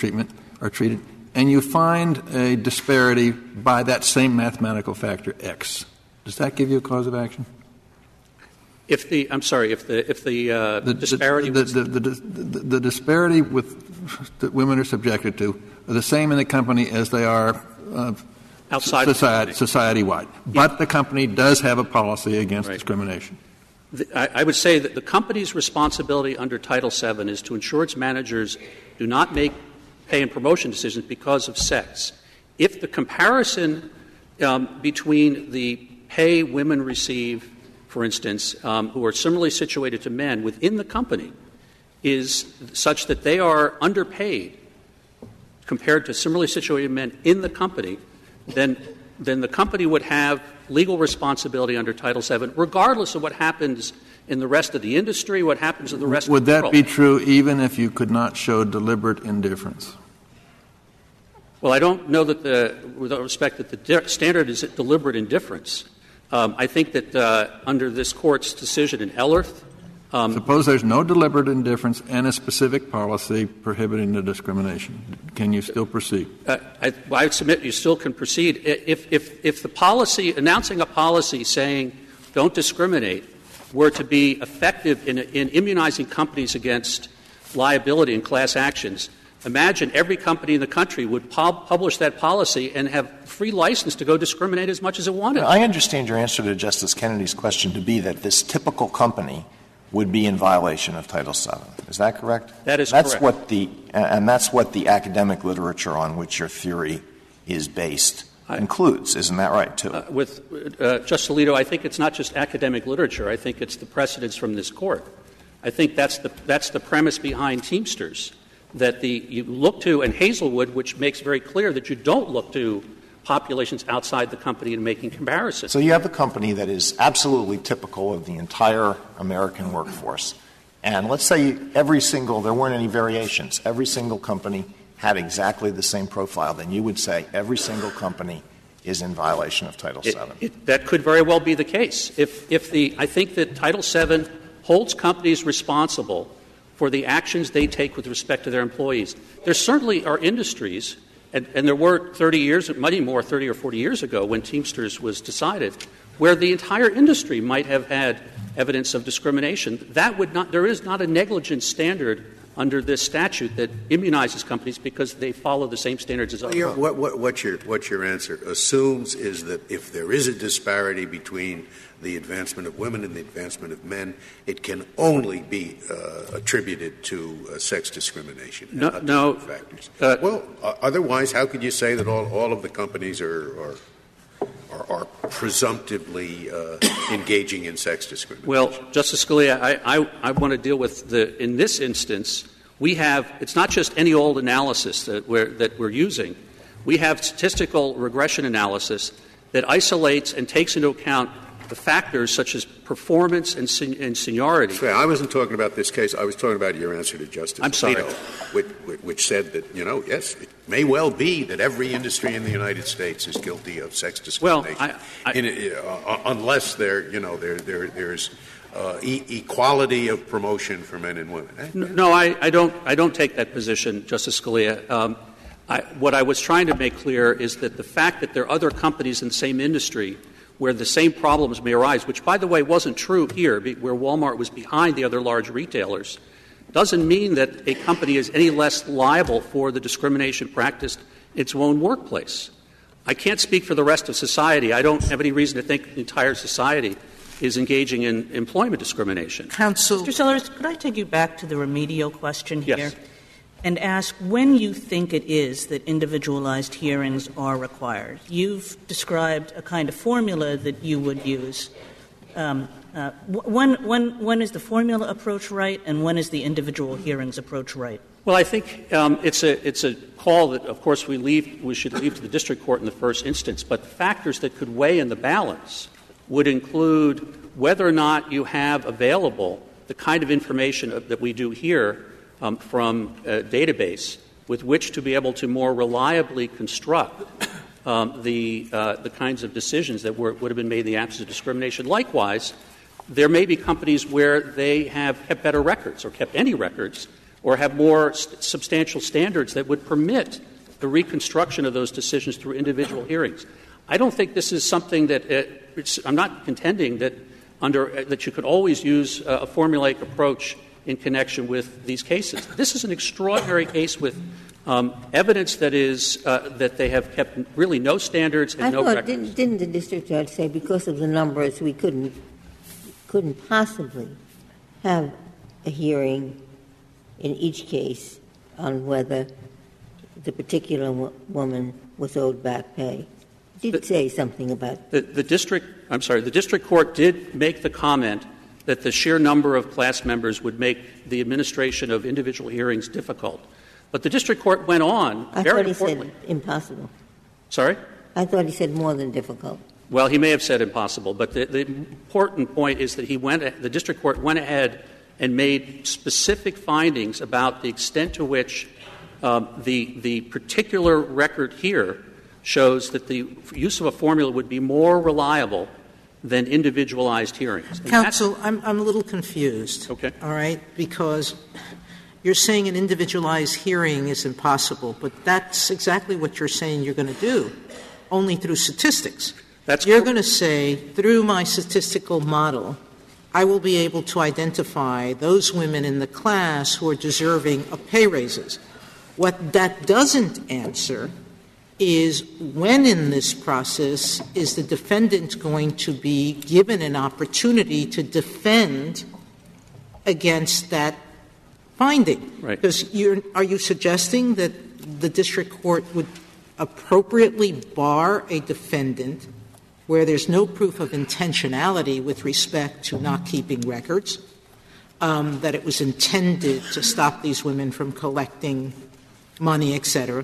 treated, and you find a disparity by that same mathematical factor X. Does that give you a cause of action? If the disparity the disparity that women are subjected to are the same in the company as they are outside society-wide. But the company does have a policy against discrimination. I would say that the company's responsibility under Title VII is to ensure its managers do not make pay and promotion decisions because of sex. If the comparison between the pay women receive, for instance, who are similarly situated to men within the company is such that they are underpaid compared to similarly situated men in the company, then the company would have legal responsibility under Title VII, regardless of what happens in the rest of the industry, what happens in the rest Would of the world. Would that be true even if you could not show deliberate indifference? Well, I don't know that with all respect, that the standard is deliberate indifference. I think that under this Court's decision in Ellerth, suppose there's no deliberate indifference and a specific policy prohibiting the discrimination. Can you still proceed? I would submit you still can proceed. If the policy, announcing a policy saying don't discriminate, were to be effective in immunizing companies against liability and class actions, imagine every company in the country would publish that policy and have free license to go discriminate as much as it wanted. I understand your answer to Justice Kennedy's question to be that this typical company would be in violation of Title VII. Is that correct? That is correct. That's what the academic literature on which your theory is based includes. Isn't that right, too? With Justice Alito, I think it's not just academic literature. I think it's the precedents from this Court. I think that's the premise behind Teamsters, that you look to, and Hazelwood, which makes very clear that you don't look to populations outside the company in making comparisons. So you have a company that is absolutely typical of the entire American workforce. And let's say there weren't any variations. Every single company had exactly the same profile. Then you would say every single company is in violation of Title VII. That could very well be the case. I think that Title VII holds companies responsible for the actions they take with respect to their employees. There certainly are industries, and there were 30 or 40 years ago when Teamsters was decided, where the entire industry might have had evidence of discrimination. There is not a negligence standard under this statute that immunizes companies because they follow the same standards as others. What your answer assumes is that if there is a disparity between the advancement of women and the advancement of men, it can only be attributed to sex discrimination. No. Factors. Otherwise, how could you say that all of the companies are presumptively engaging in sex discrimination? Well, Justice Scalia, I want to deal with in this instance, it's not just any old analysis that we're using. We have statistical regression analysis that isolates and takes into account the factors such as performance and seniority. I wasn't talking about this case. I was talking about your answer to Justice Alito, which said that, yes, it may well be that every industry in the United States is guilty of sex discrimination. Well, unless there's equality of promotion for men and women. No, I don't take that position, Justice Scalia. What I was trying to make clear is that the fact that there are other companies in the same industry where the same problems may arise, which, by the way, wasn't true here, where Walmart was behind the other large retailers, doesn't mean that a company is any less liable for the discrimination practiced in its own workplace. I can't speak for the rest of society. I don't have any reason to think the entire society is engaging in employment discrimination. Counsel. Mr. Sellers, could I take you back to the remedial question here? Yes. And ask when you think it is that individualized hearings are required. You've described a kind of formula that you would use. When is the formula approach right, and when is the individual hearings approach right? Well, I think it's a call that, of course, we should leave to the district court in the first instance. But factors that could weigh in the balance would include whether or not you have available the kind of information that we do here from a database with which to be able to more reliably construct the kinds of decisions that would have been made in the absence of discrimination. Likewise, there may be companies where they have kept better records or kept any records or have more substantial standards that would permit the reconstruction of those decisions through individual hearings. I don't think this is something that I'm not contending that that you could always use a formulaic approach in connection with these cases. This is an extraordinary case with evidence that is that they have kept really no standards and no records. Didn't the district judge say because of the numbers we couldn't possibly have a hearing in each case on whether the particular woman was owed back pay? Did say something about the district court did make the comment that the sheer number of class members would make the administration of individual hearings difficult. But the district court went on I very thought he importantly. said impossible. Sorry? I thought he said more than difficult. Well, he may have said impossible, but the important point is that the district court went ahead and made specific findings about the extent to which the particular record here shows that the use of a formula would be more reliable than individualized hearings. Counsel, I'm a little confused. Okay. All right, because you're saying an individualized hearing is impossible, but that's exactly what you're saying you're going to do, only through statistics. You're going to say, through my statistical model, I will be able to identify those women in the class who are deserving of pay raises. What that doesn't answer is when in this process is the defendant going to be given an opportunity to defend against that finding? Right. Because are you suggesting that the district court would appropriately bar a defendant where there's no proof of intentionality with respect to not keeping records, that it was intended to stop these women from collecting money, et cetera?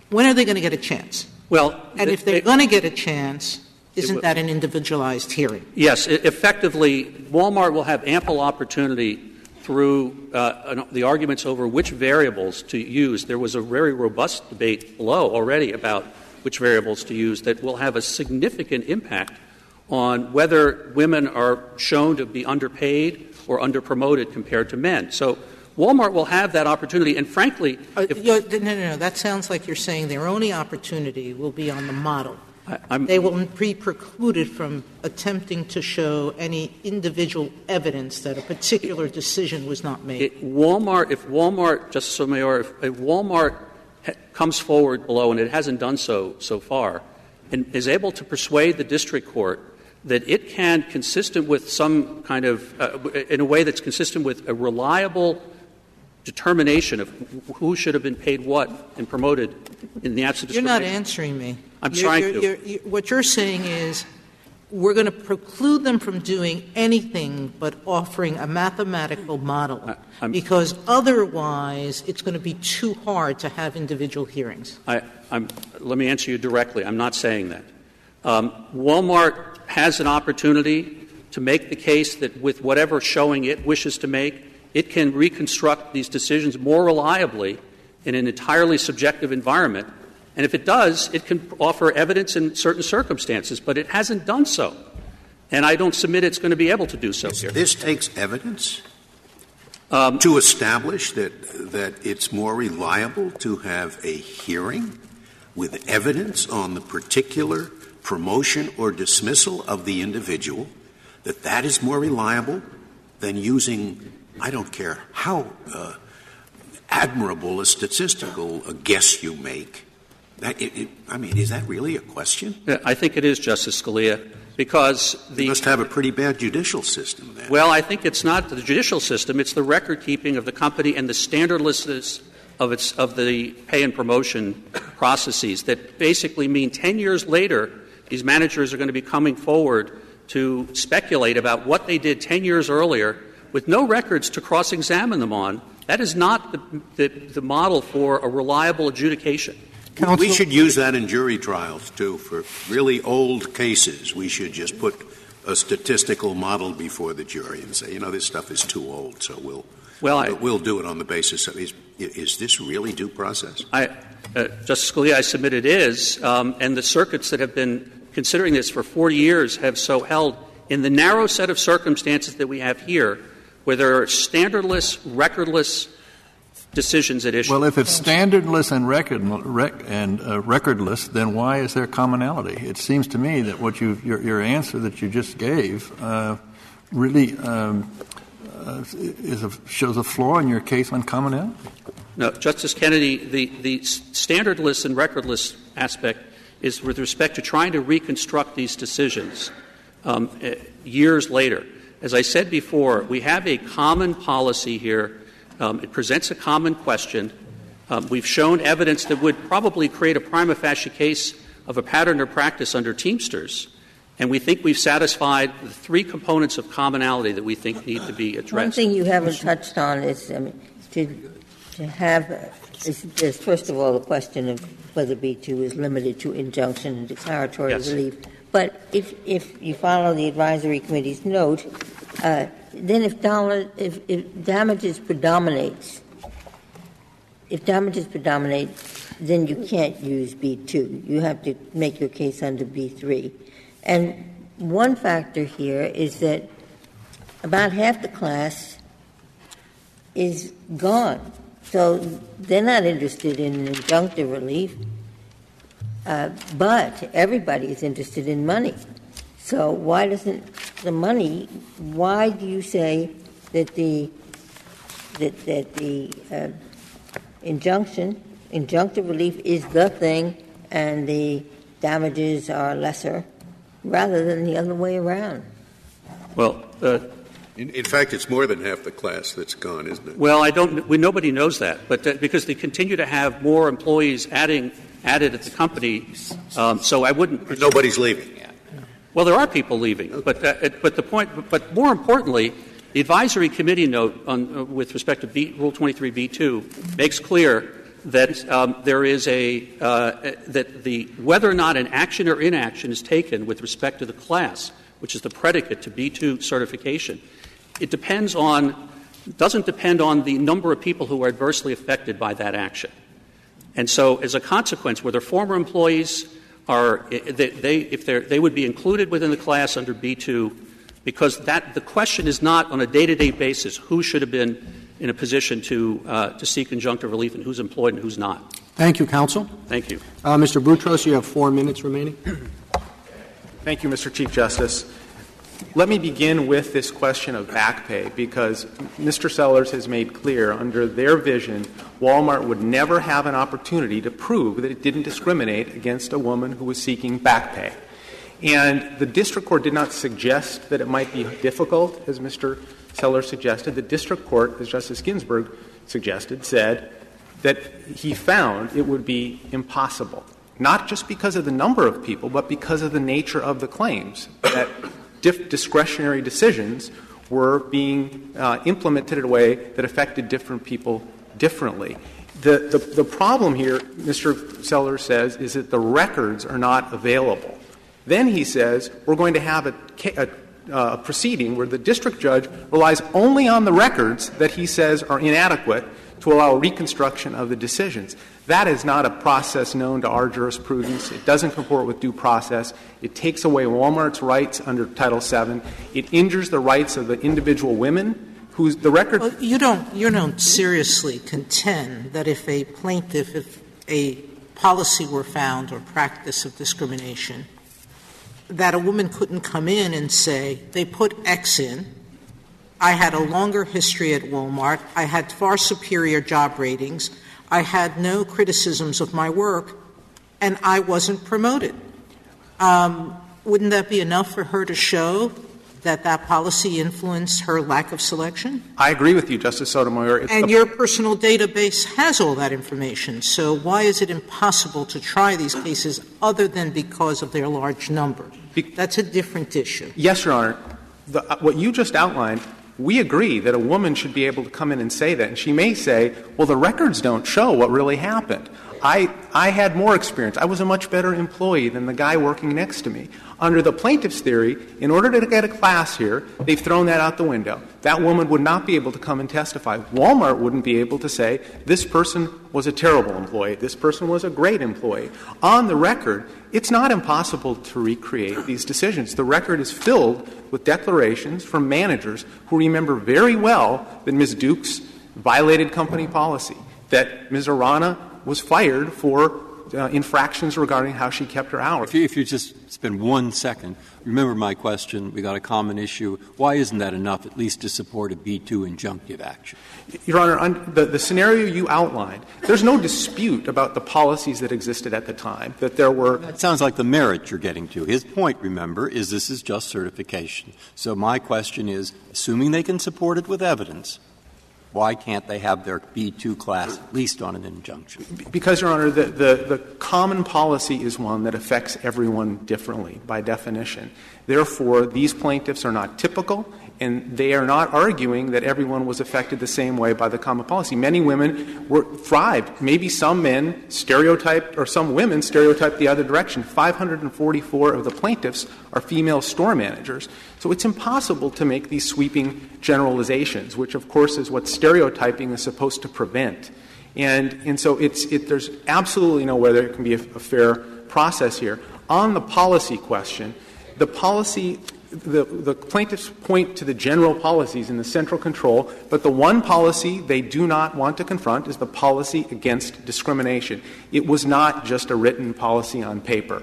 When are they going to get a chance? Well, and if they're going to get a chance, isn't that an individualized hearing? Yes. Effectively, Walmart will have ample opportunity through the arguments over which variables to use. There was a very robust debate below already about which variables to use that will have a significant impact on whether women are shown to be underpaid or underpromoted compared to men. So Walmart will have that opportunity, and frankly... No. That sounds like you're saying their only opportunity will be on the model. They will be precluded from attempting to show any individual evidence that a particular decision was not made. If Walmart, Justice Sotomayor, if Walmart comes forward below, and it hasn't done so far, and is able to persuade the district court that it can, consistent with some kind of in a way that's consistent with a reliable determination of who should have been paid what and promoted in the absence of discrimination. You're not answering me. I'm trying to. What you're saying is we're going to preclude them from doing anything but offering a mathematical model, because otherwise it's going to be too hard to have individual hearings. Let me answer you directly. I'm not saying that. Walmart has an opportunity to make the case that with whatever showing it wishes to make, it can reconstruct these decisions more reliably in an entirely subjective environment. And if it does, it can offer evidence in certain circumstances, but it hasn't done so. And I don't submit it's going to be able to do so here. This takes evidence to establish that it's more reliable to have a hearing with evidence on the particular promotion or dismissal of the individual, that is more reliable than using, I don't care how admirable a statistical guess you make. Is that really a question? I think it is, Justice Scalia, because you must have a pretty bad judicial system then. Well, I think it's not the judicial system. It's the record-keeping of the company and the standardlessness of the pay and promotion processes that basically mean 10 years later these managers are going to be coming forward to speculate about what they did 10 years earlier with no records to cross-examine them on. That is not the model for a reliable adjudication. Counsel? We should use that in jury trials, too. For really old cases, we should just put a statistical model before the jury and say, this stuff is too old, so we'll do it on the basis of is this really due process? Justice Scalia, I submit it is, and the circuits that have been considering this for 40 years have so held in the narrow set of circumstances that we have here, where there are standardless, recordless decisions at issue. Well, if it's standardless and recordless, then why is there commonality? It seems to me that what your answer that you just gave really shows a flaw in your case on commonality. No, Justice Kennedy, the standardless and recordless aspect is with respect to trying to reconstruct these decisions years later. As I said before, we have a common policy here. It presents a common question. We've shown evidence that would probably create a prima facie case of a pattern or practice under Teamsters, and we think we've satisfied the three components of commonality that we think need to be addressed. One thing you haven't touched on is to have first of all, the question of whether B2 is limited to injunction and declaratory relief. But if you follow the advisory committee's note, then if damages predominates, then you can't use B2. You have to make your case under B3. And one factor here is that about half the class is gone. So they're not interested in injunctive relief, but everybody is interested in money. So why doesn't the money — why do you say that the injunctive relief is the thing and the damages are lesser, rather than the other way around? Well, in fact, it's more than half the class that's gone, isn't it? well, nobody knows that, but because they continue to have more employees added at the company, so I wouldn't. But nobody's leaving. Well, there are people leaving, but more importantly, the advisory committee note with respect to Rule 23b2 makes clear that there is that whether or not an action or inaction is taken with respect to the class, which is the predicate to B2 certification, doesn't depend on the number of people who are adversely affected by that action. And so, as a consequence, whether former employees they would be included within the class under B2, because the question is not on a day-to-day basis who should have been in a position to seek injunctive relief and who's employed and who's not. Thank you, counsel. Thank you. Mr. Boutros, you have 4 minutes remaining. Thank you, Mr. Chief Justice. Let me begin with this question of back pay, because Mr. Sellers has made clear under their vision Walmart would never have an opportunity to prove that it didn't discriminate against a woman who was seeking back pay. And the district court did not suggest that it might be difficult, as Mr. Sellers suggested. The district court, as Justice Ginsburg suggested, said that he found it would be impossible, not just because of the number of people, but because of the nature of the claims, that discretionary decisions were being implemented in a way that affected different people differently. The problem here, Mr. Sellers says, is that the records are not available. Then he says we're going to have a proceeding where the district judge relies only on the records that he says are inadequate to allow reconstruction of the decisions. That is not a process known to our jurisprudence. It doesn't comport with due process. It takes away Walmart's rights under Title VII. It injures the rights of the individual women whose the record. Well, you don't seriously contend that if a policy were found or practice of discrimination, that a woman couldn't come in and say, they put X in, I had a longer history at Walmart, I had far superior job ratings, I had no criticisms of my work, and I wasn't promoted. Wouldn't that be enough for her to show that policy influenced her lack of selection? I agree with you, Justice Sotomayor. And your personal database has all that information. So why is it impossible to try these cases other than because of their large number? That's a different issue. Yes, Your Honor. What you just outlined, we agree that a woman should be able to come in and say that. And she may say, well, the records don't show what really happened. I had more experience. I was a much better employee than the guy working next to me. Under the plaintiff's theory, in order to get a class here, they've thrown that out the window. That woman would not be able to come and testify. Walmart wouldn't be able to say, this person was a terrible employee, this person was a great employee. On the record, it's not impossible to recreate these decisions. The record is filled with declarations from managers who remember very well that Ms. Dukes violated company policy, that Ms. Arana was fired for infractions regarding how she kept her hours. If you just spend 1 second, remember my question, we got a common issue. Why isn't that enough, at least to support a B2 injunctive action? Your Honor, the scenario you outlined, there's no dispute about the policies that existed at the time, that there were. That sounds like the merit you're getting to. His point, remember, is this is just certification. So my question is, assuming they can support it with evidence, Why can't they have their B2 class at least on an injunction? Because, Your Honor, the common policy is one that affects everyone differently by definition. Therefore, these plaintiffs are not typical, and they are not arguing that everyone was affected the same way by the common policy. Many women thrived. Maybe some men stereotyped, or some women stereotyped the other direction. 544 of the plaintiffs are female store managers. So it's impossible to make these sweeping generalizations, which, of course, is what stereotyping is supposed to prevent. And so there's absolutely no way there can be a fair process here. On the policy question, the plaintiffs point to the general policies in the central control, but the one policy they do not want to confront is the policy against discrimination. It was not just a written policy on paper.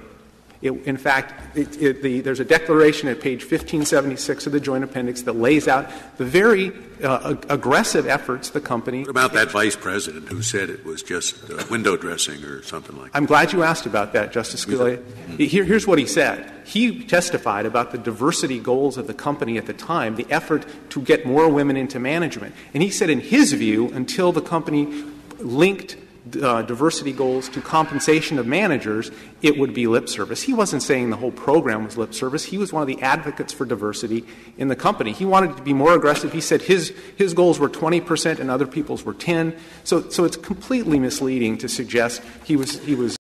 In fact, there's a declaration at page 1576 of the Joint Appendix that lays out the very aggressive efforts the company. What about that vice president who said it was just window dressing or something like that? I'm glad you asked about that, Justice Scalia. Here's what he said. He testified about the diversity goals of the company at the time, the effort to get more women into management. And he said, in his view, until the company linked diversity goals to compensation of managers, it would be lip service. He wasn't saying the whole program was lip service. He was one of the advocates for diversity in the company. He wanted to be more aggressive. He said his goals were 20% and other people's were 10%. So it's completely misleading to suggest he was